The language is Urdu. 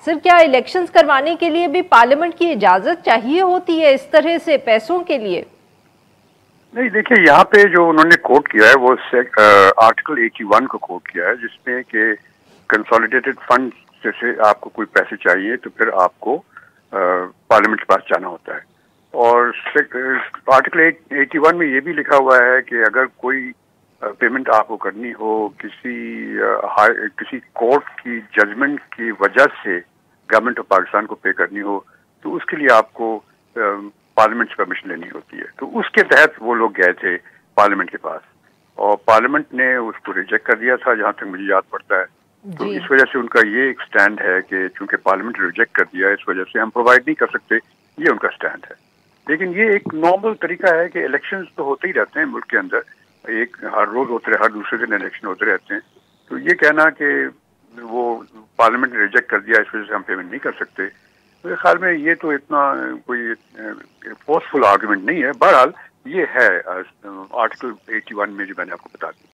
سر کیا الیکشنز کروانے کے لیے بھی پارلیمنٹ کی اجازت چاہیے ہوتی ہے اس طرح سے پیسوں کے لیے؟ نہیں دیکھیے، یہاں پہ جو انہوں نے کوٹ کیا ہے وہ آرٹیکل 81 کو کوٹ کیا ہے، جس میں کہ کنسالیڈیٹڈ فنڈ سے آپ کو کوئی پیسے چاہیے تو پھر آپ کو پارلیمنٹ کے پاس جانا ہوتا ہے. اور آرٹیکل 81 میں یہ بھی لکھا ہوا ہے کہ اگر کوئی پیمنٹ آپ کو کرنی ہو کسی کورٹ کی ججمنٹ کی وجہ سے گورنمنٹ آف پاکستان کو پے کرنی ہو تو اس کے لیے آپ کو پارلیمنٹ سے پرمیشن لینی ہوتی ہے. تو اس کے تحت وہ لوگ گئے تھے پارلیمنٹ کے پاس اور پارلیمنٹ نے اس کو ریجیکٹ کر دیا تھا، جہاں تک مجھے یاد پڑتا ہے. تو جی اس وجہ سے ان کا یہ ایک سٹینڈ ہے کہ چونکہ پارلیمنٹ ریجیکٹ کر دیا اس وجہ سے ہم پرووائڈ نہیں کر سکتے، یہ ان کا سٹینڈ ہے. لیکن یہ ایک نارمل طریقہ ہے کہ الیکشنز تو ہوتے ہی رہتے ہیں ملک کے اندر، ہر روز ہوتے رہے، ہر دوسرے دن الیکشن ہوتے رہتے ہیں. تو یہ کہنا کہ وہ پارلیمنٹ نے ریجیکٹ کر دیا اس وجہ سے ہم پیمنٹ نہیں کر سکتے، میرے خیال میں یہ تو اتنا کوئی فورسفل آرگومنٹ نہیں ہے. بہرحال یہ ہے آرٹیکل 81 میں جو میں نے آپ کو بتا دیا.